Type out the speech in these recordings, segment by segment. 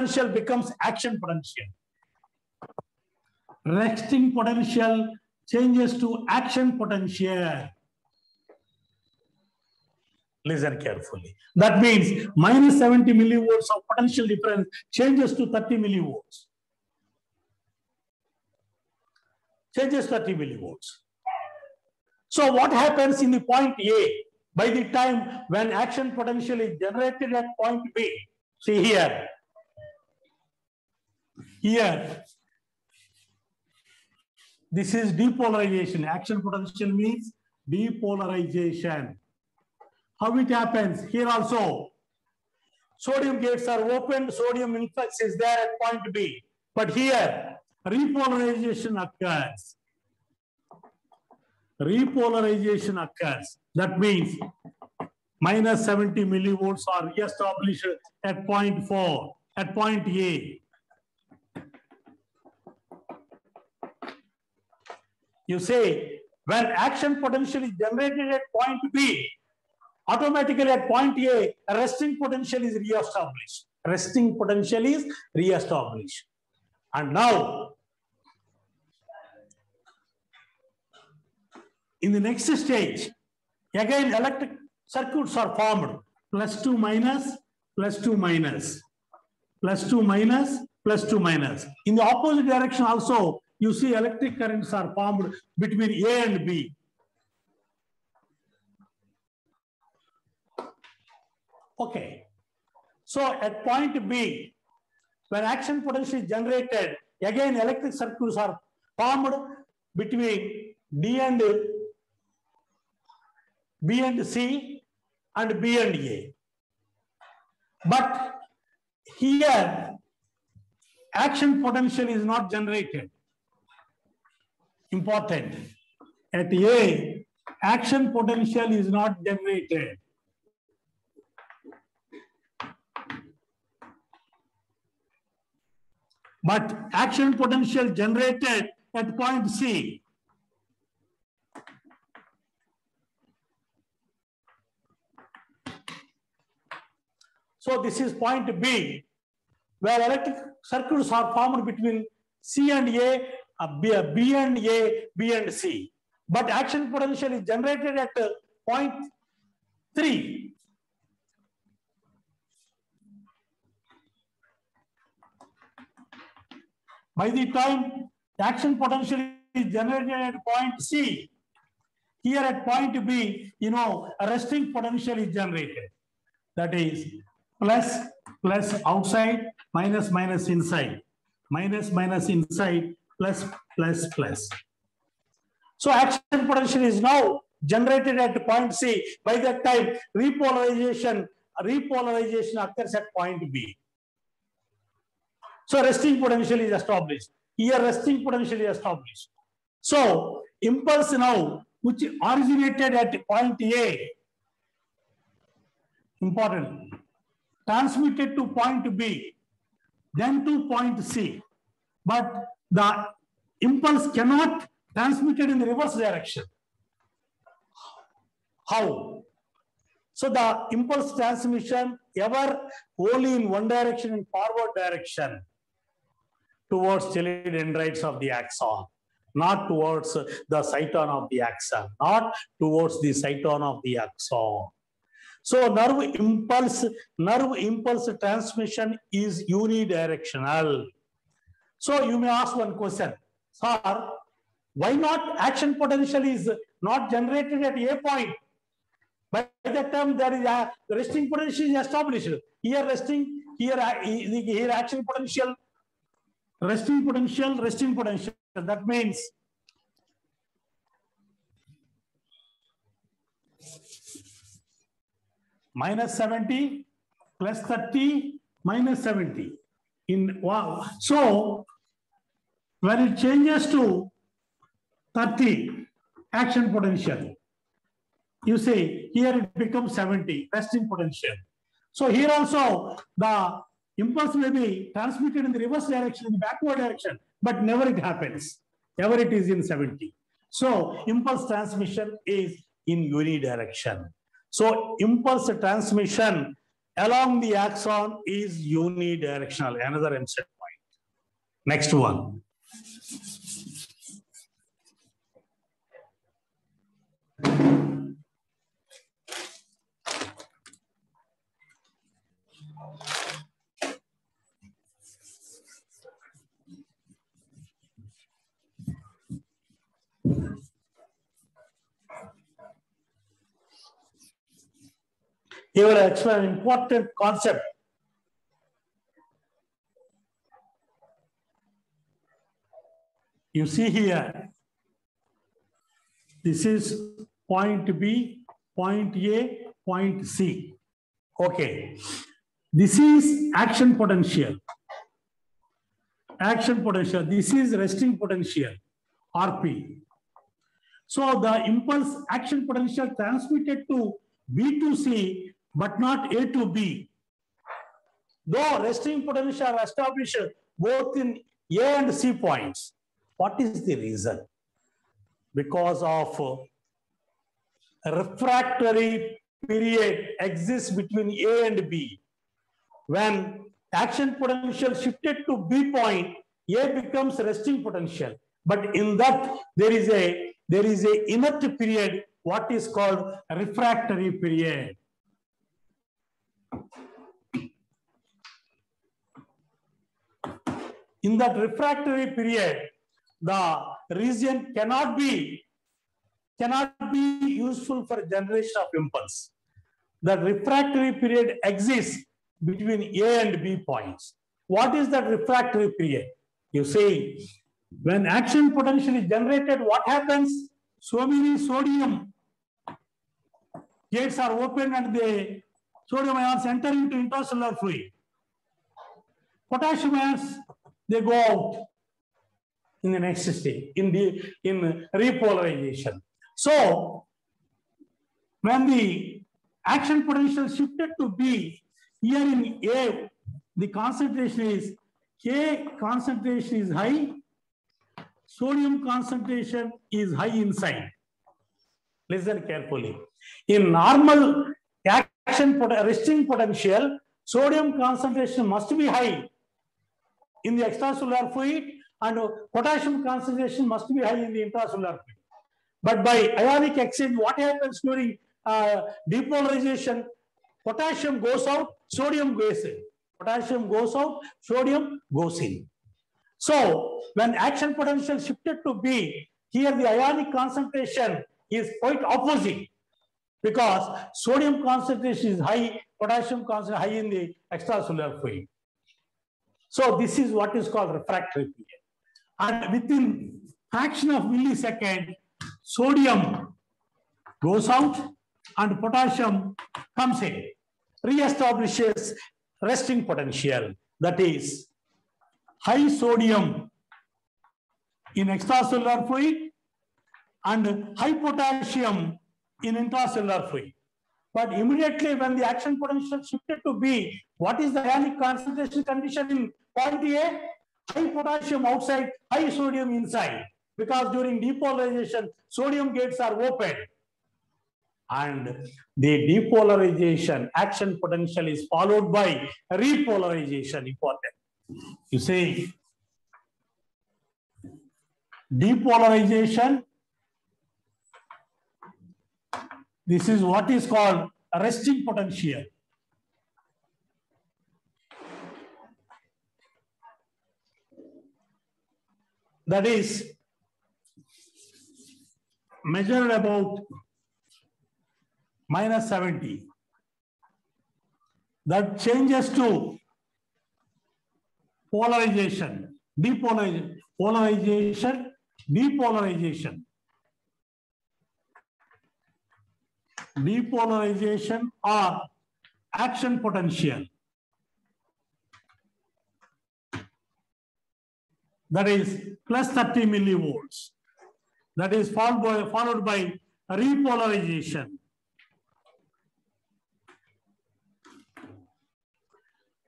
potential becomes action potential. Resting potential changes to action potential. Listen carefully. That means minus 70 millivolts of potential difference changes to 30 millivolts. Changes 30 millivolts. So what happens in the point A? By the time when action potential is generated at point B, see here, this is depolarization. Action potential means depolarization. How it happens? Here also, sodium gates are opened, sodium influx is there at point B. But here, repolarization occurs. Repolarization occurs. That means minus 70 millivolts are re-established at point 4, at point A. You say, when action potential is generated at point B, automatically at point A, a resting potential is re-established. Resting potential is re-established. And now, in the next stage, again electric circuits are formed. Plus 2 minus, plus 2 minus, plus 2 minus, plus 2 minus. In the opposite direction also, you see electric currents are formed between A and B. Okay. So at point B, when action potential is generated, again electric circuits are formed between D and B and C and B and A. But here, action potential is not generated. Important. At A, action potential is not generated. But action potential generated at point C. So this is point B, where electric circuits are formed between C and A, B and A, B and C. But action potential is generated at point 3. By the time the action potential is generated at point C, here at point B, a resting potential is generated. That is plus outside, minus inside, minus inside, plus. So action potential is now generated at point C. By that time, repolarization occurs at point B. So resting potential is established. Here resting potential is established. So impulse now, which originated at point A, important, transmitted to point B, then to point C. But the impulse cannot transmit it in the reverse direction. How? So the impulse transmission ever only in one direction, in forward direction, towards stellate dendrites of the axon, not towards the cyton of the axon, not towards the cyton of the axon. So nerve impulse transmission is unidirectional. So you may ask one question, sir, why not action potential is not generated at A point? By that time there is the resting potential is established. Here resting, here action potential, resting potential. That means minus 70 plus 30 minus 70. Wow. So when it changes to 30 action potential, you see here it becomes 70 resting potential. So here also the impulse may be transmitted in the reverse direction, in the backward direction, but never it happens. Never it is in 70. So impulse transmission is in unidirection. So impulse transmission along the axon is unidirectional. Another MCET point. Next one. He will explain an important concept. You see here, this is point B, point A, point C. Okay. This is action potential. Action potential. This is resting potential, RP. So the impulse action potential transmitted to B to C, but not A to B. Though resting potential are established both in A and C points. What is the reason? Because of a refractory period exists between A and B. When action potential shifted to B point, A becomes resting potential. But in that, there is a inert period, what is called a refractory period. In that refractory period, the region cannot be useful for generation of impulse. The refractory period exists between A and B points. What is that refractory period? You see, when action potential is generated, what happens? So many sodium gates are opened and the sodium ions enter into intracellular fluid. Potassium ions, they go out in the next stage, in repolarization. So, when the action potential shifted to B, here in A, the concentration is, K concentration is high, sodium concentration is high inside. Listen carefully. In normal resting potential, sodium concentration must be high in the extracellular fluid and potassium concentration must be high in the intracellular fluid. But by ionic exchange, what happens during depolarization? Potassium goes out, sodium goes in. Potassium goes out, sodium goes in. So, when action potential shifted to B, here the ionic concentration is quite opposite because sodium concentration is high, potassium concentration high in the extracellular fluid. So, this is what is called refractory period. And within fraction of millisecond, sodium goes out and potassium comes in, re-establishes resting potential, that is high sodium in extracellular fluid and high potassium in intracellular fluid. But immediately when the action potential shifted to B, what is the ionic concentration condition in point A? High potassium outside, high sodium inside, because during depolarization, sodium gates are open. And the depolarization action potential is followed by repolarization, important. You see, depolarization, this is what is called a resting potential. That is measured about -70. That changes to polarization, depolarization, polarization, depolarization. Depolarization or action potential. That is plus 30 millivolts. That is followed by repolarization.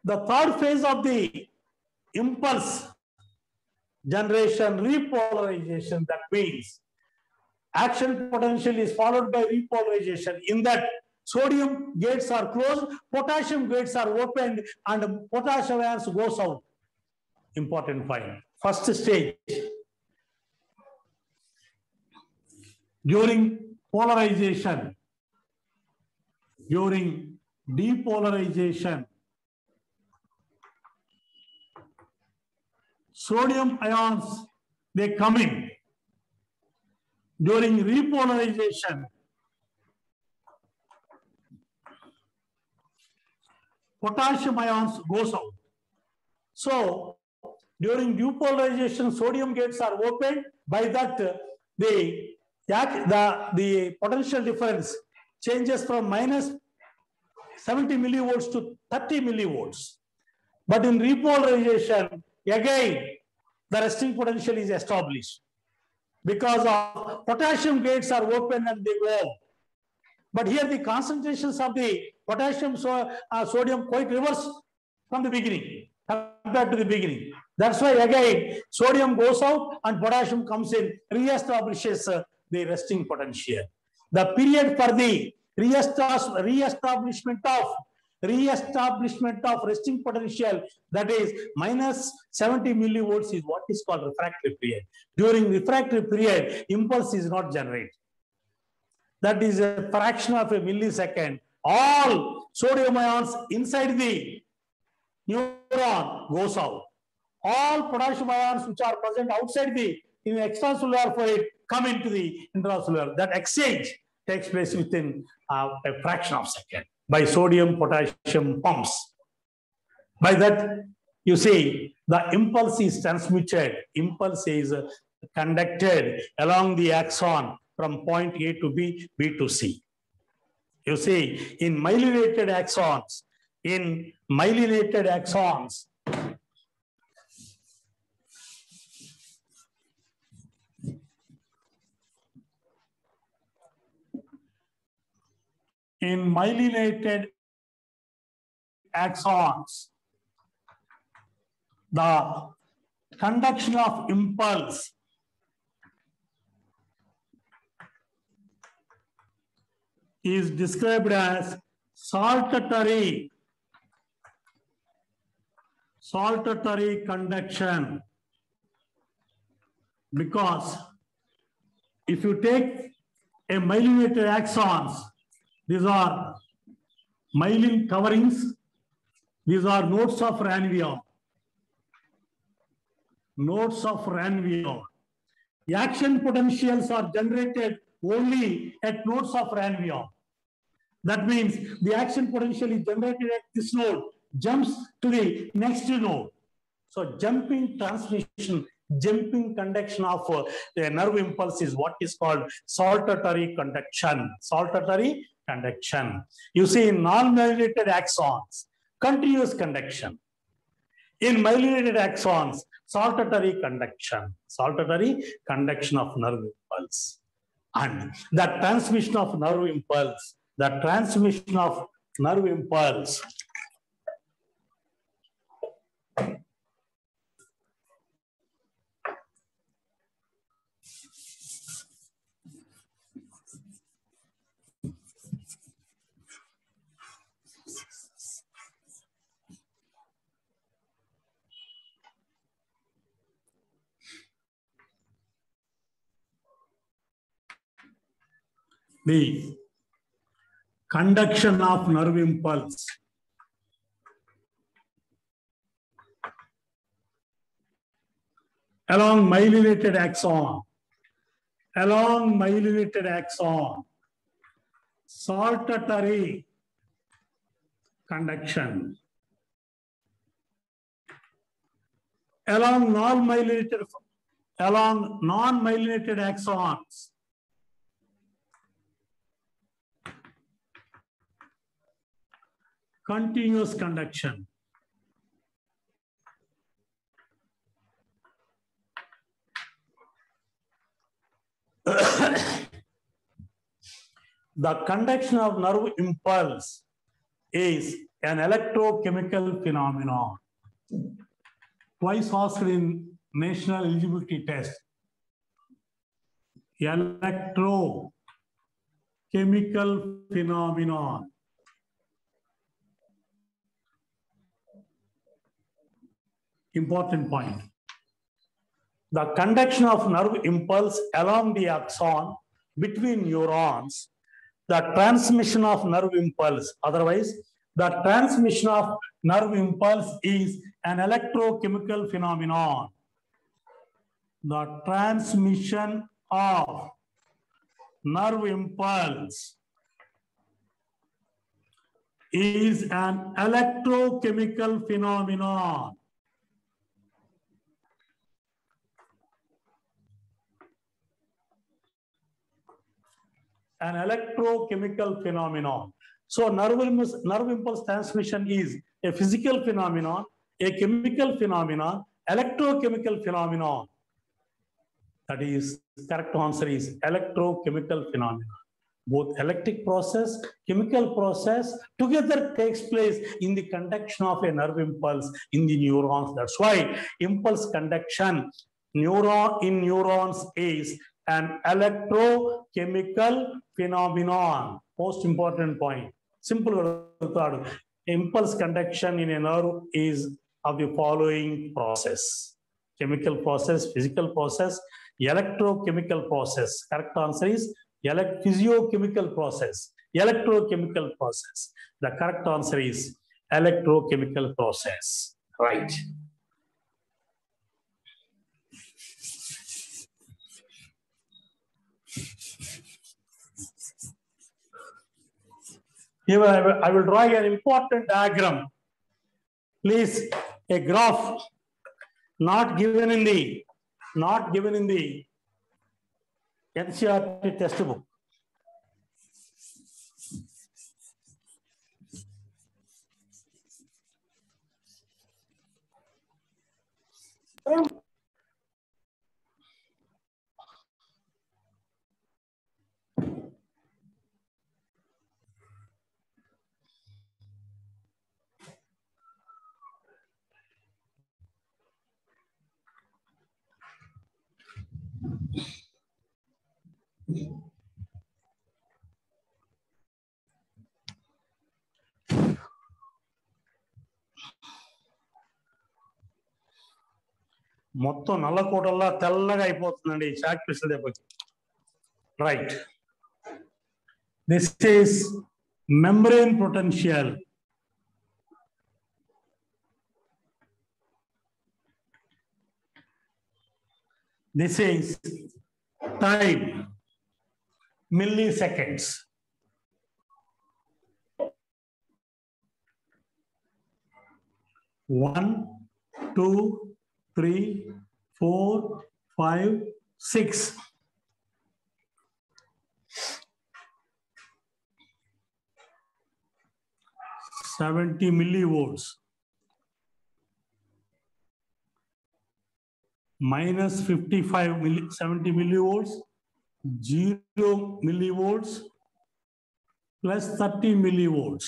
The third phase of the impulse generation, repolarization, that means action potential is followed by repolarization. In that, Sodium gates are closed, potassium gates are opened, and potassium ions goes out. Important point. First stage. During polarization, during depolarization, sodium ions, they come in. During repolarization, potassium ions goes out. So, during depolarization, sodium gates are opened. By that, the potential difference changes from minus 70 millivolts to 30 millivolts. But in repolarization, again, the resting potential is established because of potassium gates are open and they go out. But here the concentrations of the potassium sodium quite reverse from the beginning compared to the beginning. That's why again sodium goes out and potassium comes in, re-establishes the resting potential. The period for the re-establishment of resting potential, that is minus 70 millivolts, is what is called refractory period. During refractory period, impulse is not generated. That is a fraction of a millisecond. All sodium ions inside the neuron goes out. All potassium ions which are present outside the extracellular fluid come into the intracellular. That exchange takes place within a fraction of a second by sodium-potassium pumps. By that, you see, the impulse is transmitted. Impulse is conducted along the axon from point A to B, B to C. You see, in myelinated axons, the conduction of impulse is described as saltatory conduction, because if you take a myelinated axons, these are myelin coverings, these are nodes of Ranvion. The action potentials are generated only at nodes of Ranvion. That means the action potential is generated at this node, jumps to the next node. So jumping transmission, jumping conduction of the nerve impulse is what is called saltatory conduction. Saltatory conduction. You see, in non-myelinated axons, continuous conduction. In myelinated axons, saltatory conduction of nerve impulse. And the transmission of nerve impulse, the conduction of nerve impulse along myelinated axon, saltatory conduction. Along non-myelinated axons, continuous conduction. The conduction of nerve impulse is an electrochemical phenomenon. Twice asked in national eligibility test. Electrochemical chemical phenomenon. Important point. The conduction of nerve impulse along the axon between neurons, the transmission of nerve impulse, otherwise, the transmission of nerve impulse is an electrochemical phenomenon. The transmission of nerve impulse is an electrochemical phenomenon. An electrochemical phenomenon. So nerve impulse transmission is a physical phenomenon, a chemical phenomenon, electrochemical phenomenon. That is, correct answer is electrochemical phenomenon. Both electric process, chemical process together takes place in the conduction of a nerve impulse in the neurons. That's why impulse conduction in neurons is an electrochemical phenomenon. Most important point. Simple thought. Impulse conduction in a nerve is of the following process: chemical process, physical process, electrochemical process. Correct answer is physiochemical process, electrochemical process. The correct answer is electrochemical process. Right. Here I will draw an important diagram. Please, a graph not given in the NCERT textbook. మొత్తం నల్ల కోటల్లా తెల్లగా అయిపోతుందండి chalk పీసులు దెబ్బకి. Right. This is membrane potential. This is time, milliseconds. One, 2, 3, 4, 5, 6. $70 millivolts. Minus 70 millivolts, 0 millivolts, plus 30 millivolts.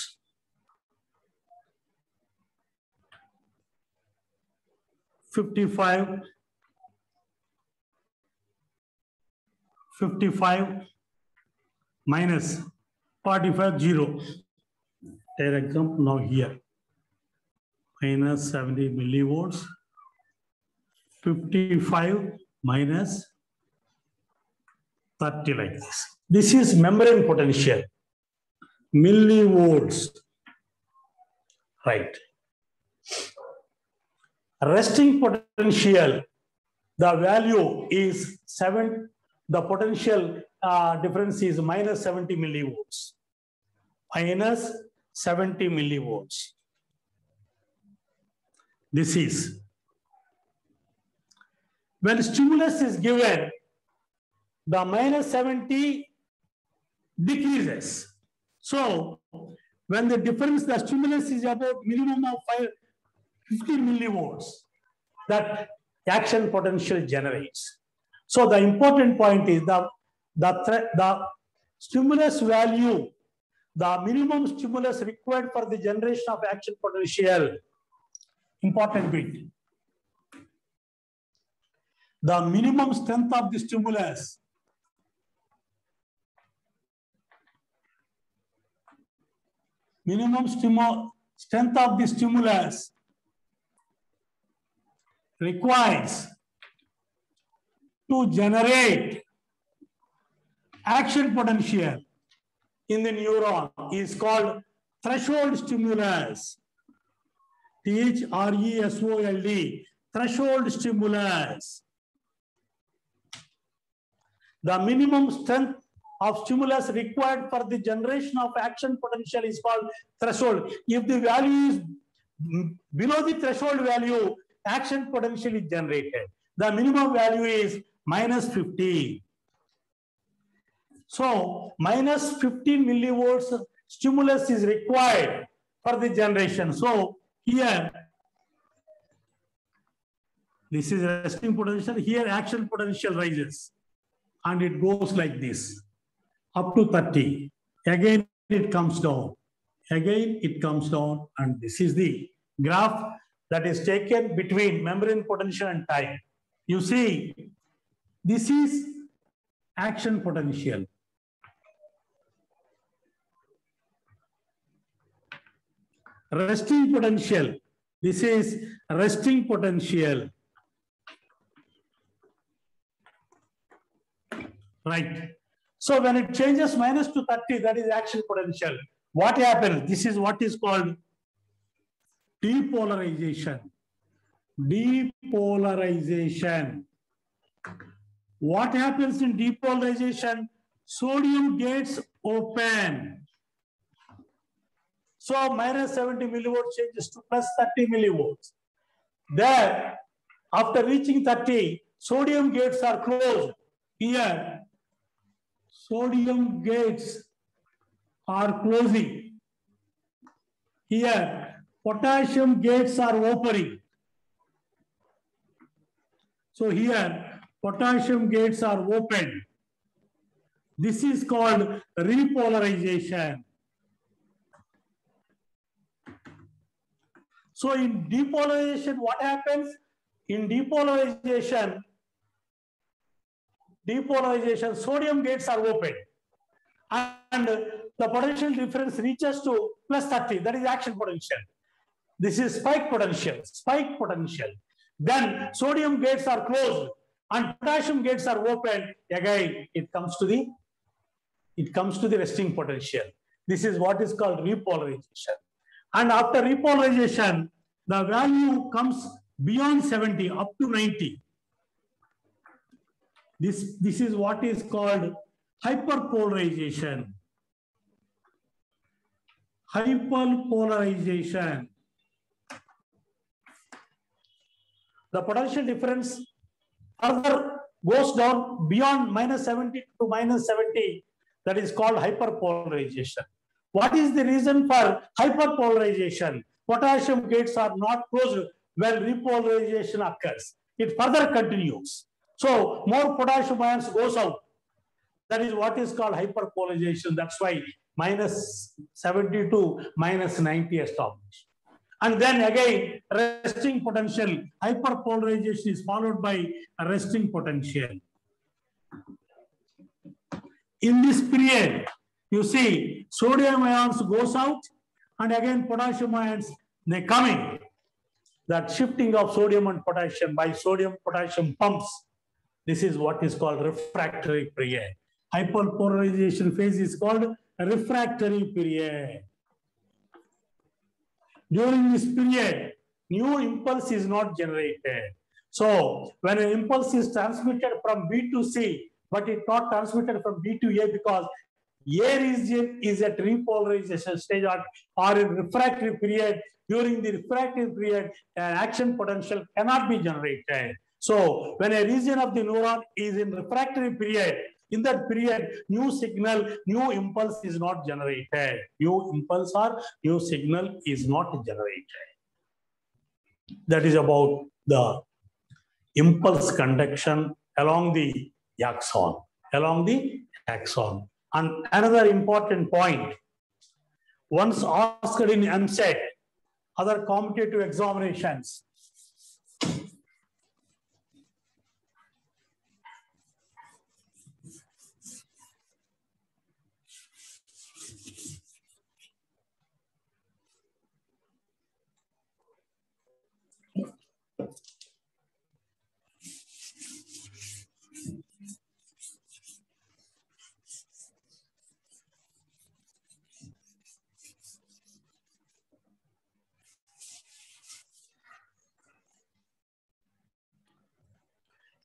$55 minus 45, 0. Take example now here. Minus 70 millivolts. 55 minus 30 like this. This is membrane potential. Millivolts. Right. Resting potential, the value is 7. The potential difference is minus 70 millivolts. Minus 70 millivolts. This is when stimulus is given, the minus 70 decreases. So when the difference, the stimulus is about minimum of 50 millivolts, that action potential generates. So the important point is the stimulus value, the minimum stimulus required for the generation of action potential. Important bit. The minimum strength of the stimulus minimum strength of the stimulus requires to generate action potential in the neuron is called threshold stimulus. THRESOLD, threshold stimulus. The minimum strength of stimulus required for the generation of action potential is called threshold. If the value is below the threshold value, action potential is generated. The minimum value is -50. So minus 15 millivolts stimulus is required for the generation. So here, this is resting potential. Here action potential rises and it goes like this up to 30. Again, it comes down. Again, it comes down. And this is the graph that is taken between membrane potential and time. You see, this is action potential. Resting potential. This is resting potential. Right. So when it changes minus to 30, that is action potential. What happens? This is what is called depolarization. Depolarization. What happens in depolarization? Sodium gates open. So minus 70 millivolts changes to plus 30 millivolts. There, after reaching 30, sodium gates are closed. Here, sodium gates are closing. Here, potassium gates are opening. So here, potassium gates are open. This is called repolarization. So in depolarization, what happens? In depolarization, sodium gates are open. And the potential difference reaches to plus 30. That is action potential. This is spike potential. Spike potential. Then sodium gates are closed and potassium gates are open. Again, it comes to the resting potential. This is what is called repolarization. And after repolarization, the value comes beyond 70 up to 90. This is what is called hyperpolarization. Hyperpolarization. The potential difference further goes down beyond minus 70 to minus 70. That is called hyperpolarization. What is the reason for hyperpolarization? Potassium gates are not closed when repolarization occurs. It further continues. So more potassium ions goes out. That is what is called hyperpolarization. That's why minus 70 to minus 90 established. And then again, resting potential. Hyperpolarization is followed by a resting potential. In this period, you see sodium ions goes out and again potassium ions, they come in. That shifting of sodium and potassium by sodium-potassium pumps. This is what is called refractory period. Hyperpolarization phase is called refractory period. During this period, new impulse is not generated. So when an impulse is transmitted from B to C, but it's not transmitted from B to A because A region is at repolarization stage or in refractory period. During the refractory period, an action potential cannot be generated. So when a region of the neuron is in refractory period, in that period, new signal, new impulse is not generated. New impulse or new signal is not generated. That is about the impulse conduction along the axon. And another important point, once asked in MSET, other competitive examinations,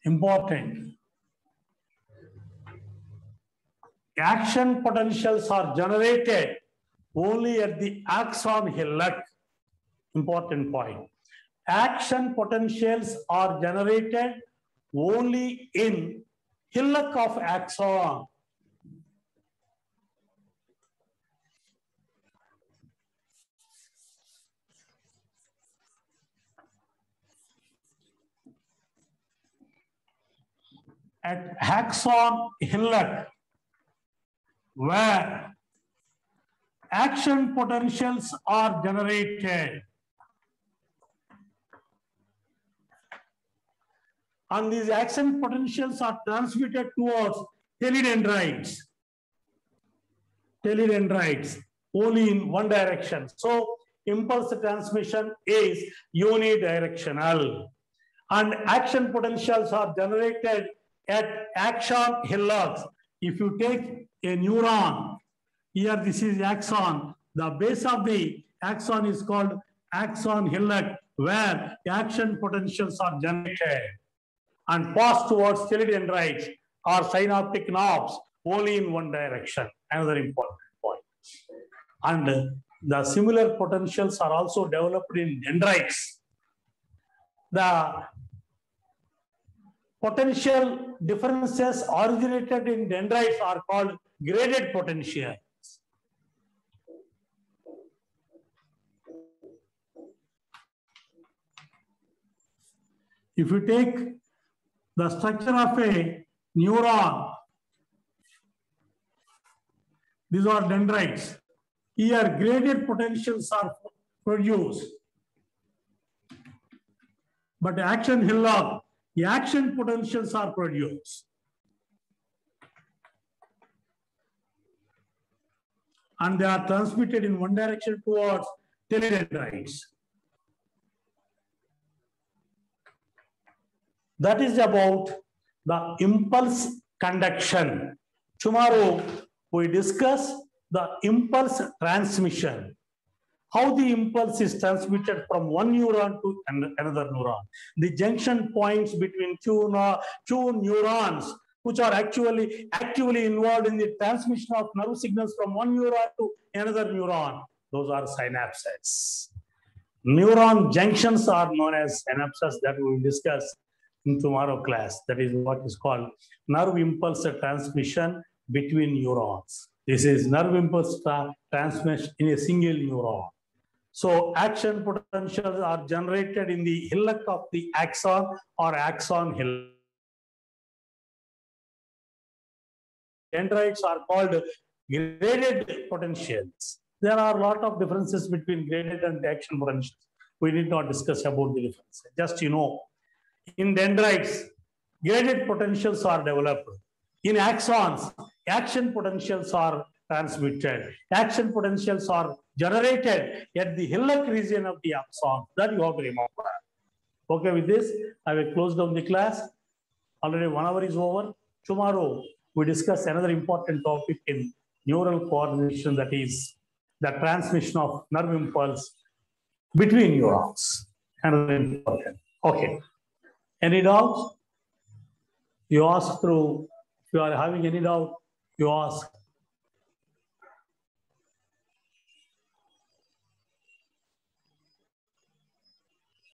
Important. Action potentials are generated only at the axon hillock. Important point. Action potentials are generated only in hillock of axon. At axon hillock, where action potentials are generated, and these action potentials are transmitted towards teledendrites. Teledendrites only in one direction. So impulse transmission is unidirectional, and action potentials are generated at axon hillocks. If you take a neuron, here this is axon, the base of the axon is called axon hillock, where action potentials are generated and pass towards teledendrites or synaptic knobs only in one direction. Another important point. And the similar potentials are also developed in dendrites. The potential differences originated in dendrites are called graded potentials. If you take the structure of a neuron, these are dendrites. Here, graded potentials are produced. But action hillock, the action potentials are produced. And they are transmitted in one direction towards teledendrites. That is about the impulse conduction. Tomorrow, we discuss the impulse transmission. How the impulse is transmitted from one neuron to another neuron. The junction points between two neurons, which are actually actively involved in the transmission of nerve signals from one neuron to another neuron. Those are synapses. Neuron junctions are known as synapses, that we will discuss in tomorrow class. That is what is called nerve impulse transmission between neurons. This is nerve impulse transmission in a single neuron. So action potentials are generated in the hillock of the axon or axon hillock. Dendrites are called graded potentials. There are a lot of differences between graded and action potentials. We did not discuss about the difference. Just in dendrites, graded potentials are developed. In axons, action potentials are transmitted. Action potentials are generated at the hillock region of the axon. That you have to remember. Okay, with this, I will close down the class. Already 1 hour is over. Tomorrow, we discuss another important topic in neural coordination, that is the transmission of nerve impulse between neurons. Another important. Okay. Any doubts? You ask through, if you are having any doubt, you ask.